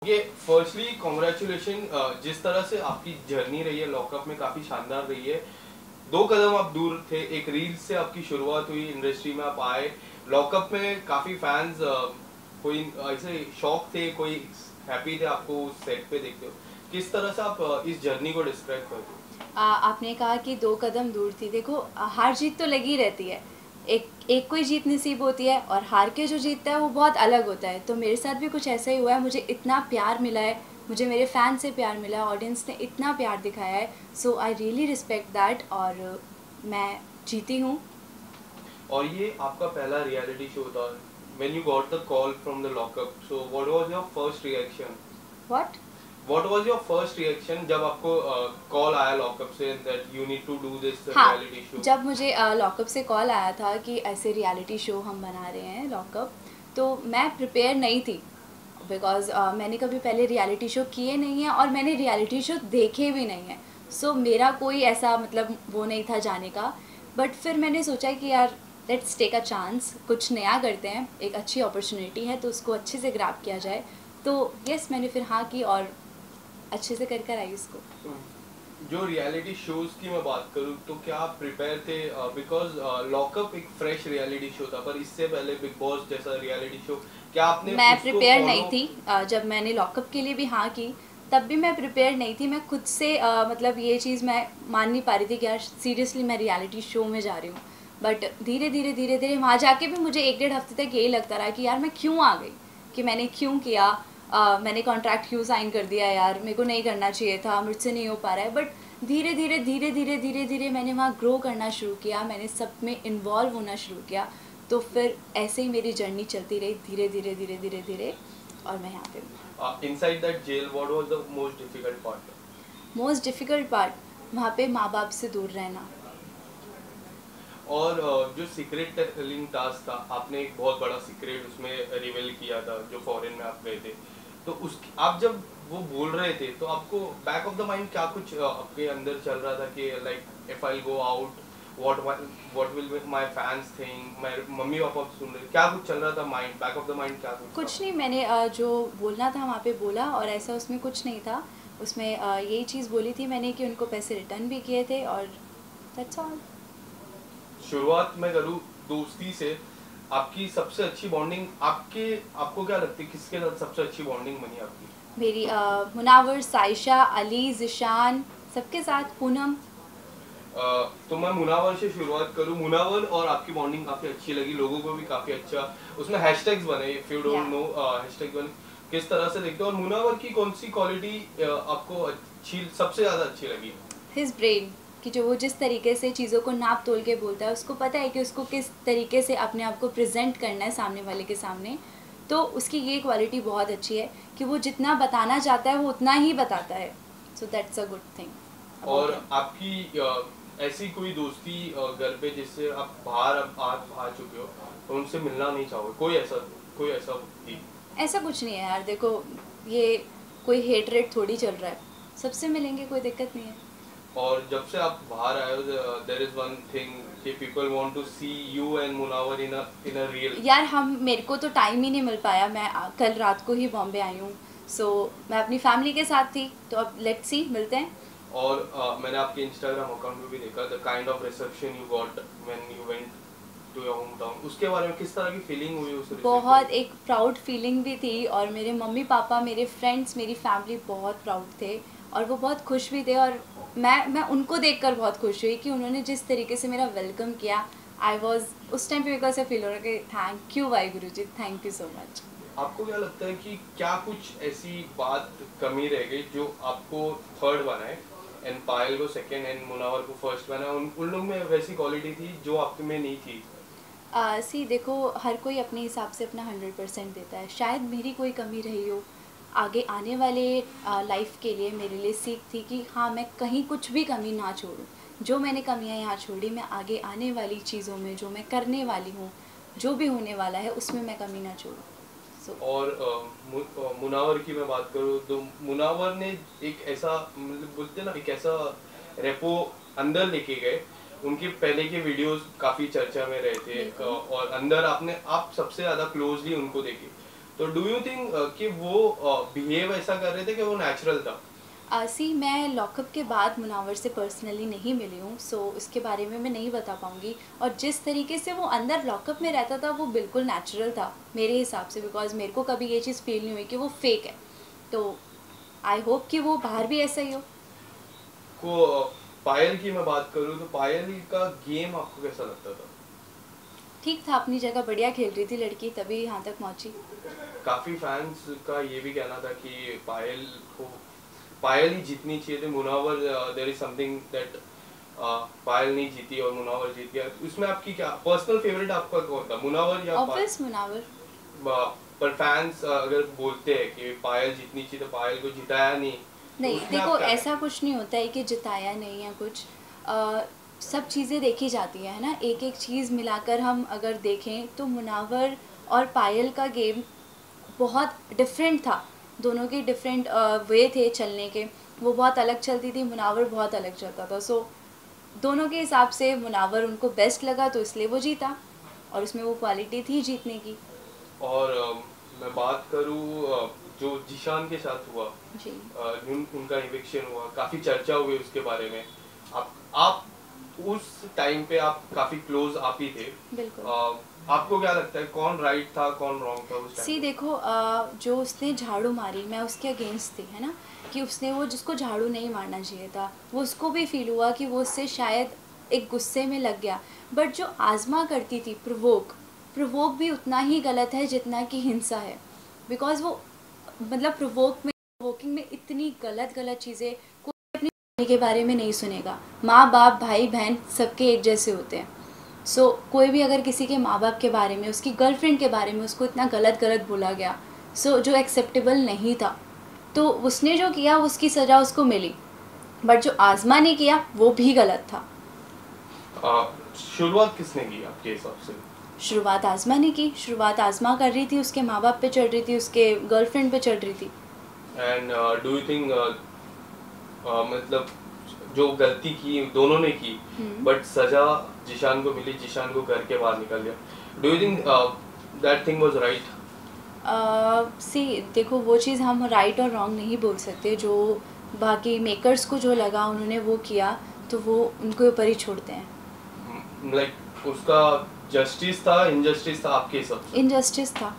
ये firstly congratulation, जिस तरह से आपकी जर्नी रही है लॉकअप में काफ़ी शानदार रही है। 2 कदम आप दूर थे, एक रील से आपकी शुरुआत हुई, इंडस्ट्री में आप आए, लॉकअप में काफ़ी फैंस, कोई ऐसे शौक थे, कोई हैप्पी थे आपको उस सेट पे देखते हो। किस तरह से आप इस जर्नी को डिस्क्राइब करते हो? आपने कहा कि 2 कदम दूर थी। देखो, हार जीत तो लगी रहती है। एक एक कोई जीत नसीब होती है और हार के जो जीतता है वो बहुत अलग होता है। तो मेरे साथ भी कुछ ऐसा ही हुआ है। मुझे इतना प्यार मिला है, मुझे मेरे फ़ैन से प्यार मिला है, ऑडियंस ने इतना प्यार दिखाया है। So I really respect that. और मैं जीती हूँ। और ये आपका पहला रियलिटी शो था। When you got the call from the lockup, so what was your first reaction? What? What was your first reaction जब आपको कॉल आया लॉकअप से that you need to do this हाँ, रियलिटी शो? जब मुझे lockup से call आया था कि ऐसे रियलिटी शो हम बना रहे हैं लॉकअप, तो मैं प्रिपेयर नहीं थी। बिकॉज़ मैंने कभी पहले रियलिटी शो किए नहीं हैं और मैंने रियलिटी शो देखे भी नहीं हैं। सो मेरा कोई ऐसा मतलब वो नहीं था जाने का। बट फिर मैंने सोचा कि यार, लेट्स टेक अ चांस, कुछ नया करते हैं, एक अच्छी अपॉर्चुनिटी है तो उसको अच्छे से ग्रैब किया जाए। तो यस, मैंने फिर हाँ की और अच्छे से कर आई उसको। जो रियलिटी शोज की मैं बात करूँ तो क्या आप प्रिपेयर थे? बिकॉज लॉकअप एक फ्रेश रियलिटी शो था, पर इससे पहले बिग बॉस जैसा रियलिटी शो, क्या आपने मैं उसको प्रिपेयर नहीं फॉलो? थी। जब मैंने लॉकअप के लिए भी हाँ की, तब भी मैं प्रिपेयर नहीं थी। मैं खुद से मतलब ये चीज़ मैं मान नहीं पा रही थी कि यार सीरियसली मैं रियलिटी शो में जा रही हूँ। बट धीरे धीरे धीरे धीरे वहाँ जाके भी मुझे 1 डेढ़ हफ्ते तक यही लगता रहा कि यार मैं क्यों आ गई, कि मैंने क्यों किया, मैंने कॉन्ट्रैक्ट क्यों साइन कर दिया, यार मेरे को नहीं करना चाहिए था, मुझसे नहीं हो पा रहा है। बट धीरे धीरे धीरे धीरे धीरे धीरे मैंने वहाँ ग्रो करना शुरू किया, मैंने सब में इन्वॉल्व होना शुरू किया। तो फिर ऐसे ही मेरी जर्नी चलती रही धीरे धीरे धीरे धीरे धीरे, और मैं यहाँ पे हूँ। Inside that jail what was the most difficult part? Most difficult part वहाँ पे माँ बाप से दूर रहना। और जो सीक्रेट टेलिंग टास्क था, आपने एक बहुत बड़ा सीक्रेट उसमें रिवील किया था जो फॉरेन में आप गए थे, तो उस आप जब वो बोल रहे थे तो आपको बैक ऑफ द माइंड क्या कुछ आपके अंदर चल रहा था कि like if I go out, what what will my fans think, मेरे मम्मी पापा सुन रहे, क्या कुछ चल रहा था mind, back of the mind क्या कुछ था? कुछ नहीं, मैंने जो बोलना था वहाँ पे बोला, और ऐसा उसमें कुछ नहीं था। उसमें यही चीज़ बोली थी मैंने कि उनको पैसे रिटर्न भी किए थे, और दैट्स ऑल। शुरुआत में करूँ दोस्ती से, आपकी सबसे अच्छी बॉन्डिंग आपके, आपको क्या लगती है किसके साथ सबसे अच्छी बॉन्डिंग बनी आपकी? मेरी मुनावर, साइशा, अली, जिशान, सबके साथ, पूनम। तो मैं मुनावर से शुरुआत करूं। मुनावर और आपकी बॉन्डिंग काफी अच्छी लगी, लोगों को भी काफी अच्छा, उसमें हैशटैग्स बने, if you don't know hashtag बने, किस तरह से देखते हो? और मुनावर की कौन सी क्वालिटी आपको अच्छी, सबसे ज्यादा अच्छी लगी? हिज ब्रेन, कि जो वो जिस तरीके से चीज़ों को नाप तोल के बोलता है, उसको पता है कि उसको किस तरीके से अपने आप को प्रेजेंट करना है सामने वाले के सामने। तो उसकी ये क्वालिटी बहुत अच्छी है कि वो जितना बताना चाहता है वो उतना ही बताता है। So that's a good thing. और आपकी ऐसी कोई दोस्ती घर पे जिससे आप बाहर अब आ चुके हो तो उनसे मिलना नहीं चाहोगे, कोई ऐसा थी? ऐसा कुछ नहीं है यार, देखो, ये कोई हेट रेट थोड़ी चल रहा है, सबसे मिलेंगे, कोई दिक्कत नहीं है। और जब से आप बाहर आए हो, देयर इज वन थिंग कि people want to see you and Munawar in a real. यार, हम मेरे को तो टाइम ही नहीं मिल पाया, मैं कल रात को ही बॉम्बे आई हूँ। सो मैं अपनी फैमिली के साथ थी, तो अब लेट्स सी, मिलते हैं। और मैंने आपके इंस्टाग्राम अकाउंट में भी देखा the kind of reception you got when you went to your home town, उसके बारे में किस तरह की फीलिंग हुई उस बहुत रिसेप्शन? एक प्राउड फीलिंग भी थी, और मेरे मम्मी पापा, मेरे फ्रेंड्स, मेरी फैमिली बहुत प्राउड थे, और वो बहुत खुश भी थे। और मैं उनको देखकर बहुत खुश हुई कि उन्होंने जिस तरीके से मेरा वेलकम किया। आई वॉज उस टाइम पे बिकॉज से फील हो रहा कि thank you Waheguru ji, thank you so much. आपको क्या लगता है कि क्या कुछ ऐसी बात कमी रह गई जो आपको थर्ड बनाए, एंड पायल को सेकंड एंड मुनावर को फर्स्ट बनाए? उन लोग में वैसी क्वालिटी थी जो आप में नहीं थी? सी देखो, हर कोई अपने हिसाब से अपना 100% देता है। शायद मेरी कोई कमी रही हो, आगे आने वाले लाइफ के लिए मेरे लिए सीख थी कि हाँ, मैं कहीं कुछ भी कमी ना छोड़ूं। जो मैंने कमियां यहाँ छोड़ी, मैं आगे आने वाली चीज़ों में, जो मैं करने वाली हूँ, जो भी होने वाला है, उसमें मैं कमी ना छोड़ूं। सो और मुनावर की मैं बात करूँ तो मुनावर ने एक ऐसा, मतलब बोलते हैं ना, एक ऐसा रेपो अंदर लेके गए। उनके पहले के वीडियोस काफी चर्चा में रहे थे, बिल्कुल। और अंदर आप सबसे ज्यादा क्लोजली उनको देखे। तो डू यू थिंक कि वो बिहेव ऐसा कर रहे थे कि वो नेचुरल था? सी मैं लॉकअप के बाद मुनावर से पर्सनली नहीं मिली हूँ, सो इसके बारे में मैं नहीं बता पाऊँगी। और जिस तरीके से वो अंदर लॉकअप में रहता था वो बिल्कुल नेचुरल था मेरे हिसाब से, बिकॉज मेरे को कभी ये चीज़ फील नहीं हुई कि वो फेक है। तो आई होप कि वो बाहर भी ऐसा ही हो। पायल की मैं बात करूँ तो पायल का गेम आपको कैसा लगता था? ठीक था, अपनी जगह बढ़िया खेल रही थी लड़की, तभी यहाँ तक पहुँची। काफी फैंस का ये भी कहना था कि पायल ही जीतनी चाहिए थी। Munawar, there is something that Payal नहीं जीती और मुनावर जीत गया। उसमें आपकी क्या पर्सनल फेवरेट आपका कौन था, मुनावर या ऑब्वियस मुनावर। पर फैंस अगर बोलते हैं कि पायल जीतनी चाहिए तो पायल को जिताया नहीं, तो नहीं उसमें आप देखो, क्या ऐसा कुछ नहीं होता है कि जिताया नहीं या कुछ। अ, सब चीज़ें देखी जाती है ना, एक एक चीज़ मिलाकर हम अगर देखें तो मुनावर और पायल का गेम बहुत डिफरेंट था। दोनों के डिफरेंट वे थे चलने के। वो बहुत अलग चलती थी, मुनावर बहुत अलग चलता था। सो दोनों के हिसाब से मुनावर उनको बेस्ट लगा तो इसलिए वो जीता, और उसमें वो क्वालिटी थी जीतने की। और मैं बात करूँ जो जिशान के साथ हुआ, जी उनका इविक्शन हुआ, काफी चर्चा हुई उसके बारे में। आप उस टाइम पे आप काफी क्लोज आप ही थे। बिल्कुल। आपको क्या लगता है कौन राइट था कौन रॉन्ग था उस सी टाइम? देखो, जो उसने झाड़ू मारी मैं उसके अगेंस्ट थी, है ना, कि उसने वो जिसको झाड़ू नहीं मारना चाहिए था, वो उसको भी फील हुआ कि वो उससे शायद एक गुस्से में लग गया। बट जो आज़मा करती थी प्रोवोक, प्रोवोक भी उतना ही गलत है जितना कि हिंसा है। बिकॉज वो मतलब प्रोवोकिंग में इतनी गलत गलत चीज़ें, कोई अपनी फैमिली के बारे में नहीं सुनेगा। माँ बाप भाई बहन सबके एक जैसे होते हैं। सो कोई भी अगर किसी के माँ बाप के बारे में, उसकी गर्लफ्रेंड के बारे में उसको इतना गलत गलत बोला गया, सो जो एक्सेप्टेबल नहीं था, तो उसने जो किया उसकी सज़ा उसको मिली। बट जो आज़मा ने किया वो भी गलत था। शुरुआत किसने की आपके हिसाब से? शुरुआत आज़मा ने की, शुरुआत आज़मा कर रही थी, उसके माँ बाप पे चढ़ रही थी, उसके गर्लफ्रेंड पे चढ़ रही थी। एंड डू यू थिंक मतलब जो गलती की दोनों ने की, बट सजा जिशान को मिली, जिशान को घर के बाहर निकल गया, do you think that thing was right? See देखो, वो चीज़ हम राइट और रॉन्ग नहीं बोल सकते। जो बाकी मेकर्स को जो लगा उन्होंने वो किया, तो वो उनके ऊपर ही छोड़ते हैं। लाइक उसका जस्टिस था इनजस्टिस था आपके हिसाब से? इनजस्टिस था।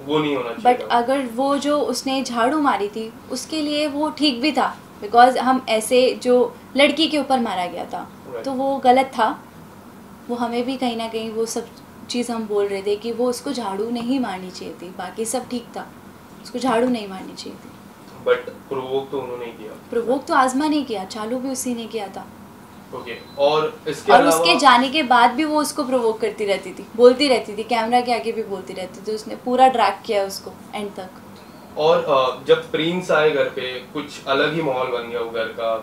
वो नहीं होना चाहिए बट था। अगर वो जो उसने झाड़ू मारी थी उसके लिए वो ठीक भी था, बिकॉज हम ऐसे जो लड़की के ऊपर मारा गया था Right. तो वो गलत था। वो हमें भी कहीं ना कहीं वो सब चीज़ हम बोल रहे थे कि वो उसको झाड़ू नहीं मारनी चाहिए थी, बाकी सब ठीक था, उसको झाड़ू नहीं मारनी चाहिए थी। बट प्रोवोक तो उन्होंने किया। प्रोवोक तो आज़मा ने किया, चालू भी उसी ने किया था। ओके, और इसके और अलावा उसके जाने के बाद भी वो उसको प्रोवोक करती रहती थी, बोलती रहती थी, कैमरा के आगे भी बोलती रहती थी। उसने पूरा ड्रैग किया उसको एंड तक। और जब प्रिंस आए घर पे कुछ अलग ही माहौल बन गया वो घर का।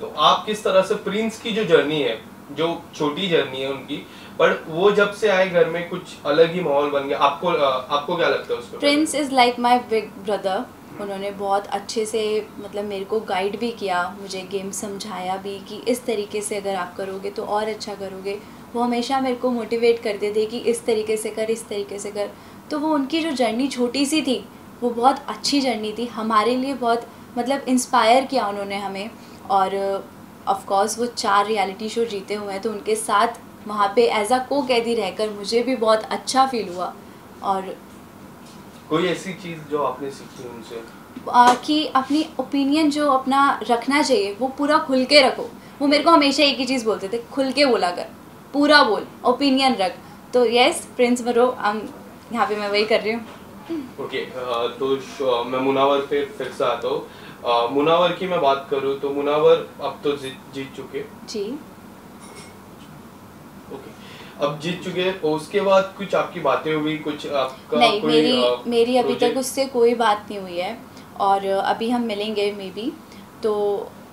तो आप किस तरह से प्रिंस की जो जर्नी है, जो छोटी जर्नी है उनकी, पर वो जब से आए घर में कुछ अलग ही माहौल बन गया, आपको क्या लगता है उस पर? Prince is like my big brother. उन्होंने बहुत अच्छे से मतलब मेरे को गाइड भी किया, मुझे गेम समझाया भी कि इस तरीके से अगर आप करोगे तो और अच्छा करोगे। वो हमेशा मेरे को मोटिवेट करते थे कि इस तरीके से कर, इस तरीके से कर। तो वो उनकी जो जर्नी छोटी सी थी वो बहुत अच्छी जर्नी थी हमारे लिए, बहुत मतलब इंस्पायर किया उन्होंने हमें। और ऑफ कोर्स वो 4 रियलिटी शो जीते हुए हैं, तो उनके साथ वहाँ पे एज अ को कैदी रहकर मुझे भी बहुत अच्छा फील हुआ। और कोई ऐसी चीज जो आपने सीखी उनसे? कि अपनी ओपिनियन जो अपना रखना चाहिए वो पूरा खुल के रखो। वो मेरे को हमेशा एक ही चीज़ बोलते थे, खुल के बोला कर, पूरा बोल, ओपिनियन रख। तो यस, प्रिंस बरो, यहाँ पे मैं वही कर रही हूँ। ओके, तो मैं मुनावर पे फिर से आता हूँ। मुनावर की मैं बात करूँ तो मुनावर अब तो जीत चुके। जी ओके, अब जीत चुके, उसके बाद कुछ आपकी बातें हुई, कुछ आपका नहीं, कोई मेरी अभी तक प्रोजेक्ट? उससे कोई बात नहीं हुई है। और अभी हम मिलेंगे मे बी। तो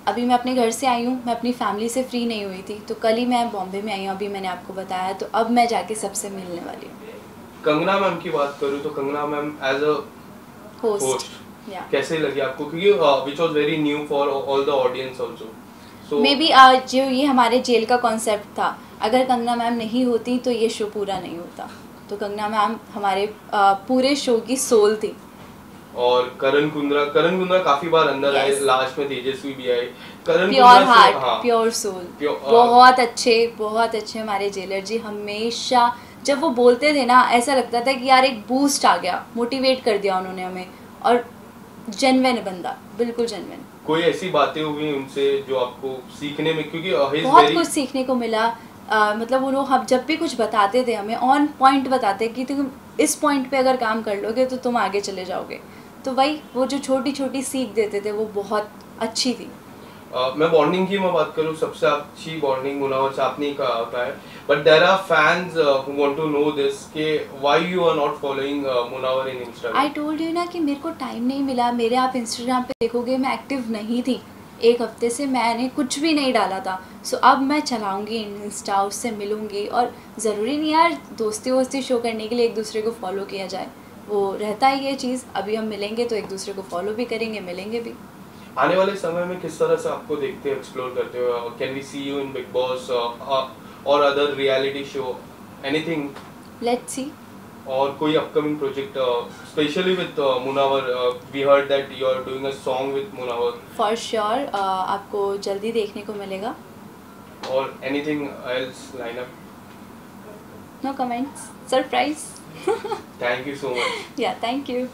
अभी मैं अपने घर से आई हूँ, मैं अपनी फैमिली से फ्री नहीं हुई थी, तो कल ही मैं बॉम्बे में आई हूँ, अभी मैंने आपको बताया। तो अब मैं जाके सबसे मिलने वाली हूँ। कंगना मैम की बात करूँ तो Kangana ma'am as a host या कैसे लगी आपको, क्योंकि which was very new for all the audience also, so maybe जो ये हमारे जेल का कॉन्सेप्ट था, अगर कंगना मैम नहीं होती तो ये शो पूरा नहीं होता। तो कंगना मैम हमारे पूरे शो की सोल थी। और करण कुंद्रा काफी बार अंदर आए, Yes. लास्ट में तेजस्वी भी आए। करण प्योर कुंद्रा से हार्ट, हाँ प्योर सोल, प्योर बहुत अच्छे हमारे जेलर जी। हमेशा जब वो बोलते थे ना, ऐसा लगता था कि यार एक बूस्ट आ गया, मोटिवेट कर दिया उन्होंने हमें। और जेन्युइन बंदा, बिल्कुल जेन्युइन। कोई ऐसी बातें हुई उनसे जो आपको सीखने में, क्योंकि he is बहुत very कुछ सीखने को मिला। मतलब वो लोग हम जब भी कुछ बताते थे हमें ऑन पॉइंट बताते कि तुम इस पॉइंट पे अगर काम कर लोगे तो तुम आगे चले जाओगे। तो वही वो जो छोटी छोटी सीख देते थे वो बहुत अच्छी थी। मैं बॉन्डिंग की मैं बात करूँ, सबसे अच्छी बॉन्डिंग मुनावर से आपने ही कहा है, but there are fans who want to know this कि why you are not following Munawar in I Instagram. Told you ना कि मेरे को टाइम नहीं मिला। मेरे आप इंस्टाग्राम पे देखोगे मैं एक्टिव नहीं थी, एक हफ्ते से मैंने कुछ भी नहीं डाला था। सो अब मैं चलाऊंगी इंस्टा, उससे मिलूंगी। और ज़रूरी नहीं यार दोस्ती वोस्ती शो करने के लिए एक दूसरे को फॉलो किया जाए, वो रहता है ये चीज़। अभी हम मिलेंगे तो एक दूसरे को फॉलो भी करेंगे, मिलेंगे भी। आने वाले समय में किस तरह से आपको देखते हो, एक्सप्लोर करते हो? Can we see you in Bigg Boss और other reality show, anything? Let's see. और कोई upcoming project specially with Munawar? We heard that you are doing a song with Munawar. For sure आपको जल्दी देखने को मिलेगा। और anything else line up? No comments, surprise. Thank you so much. या thank you.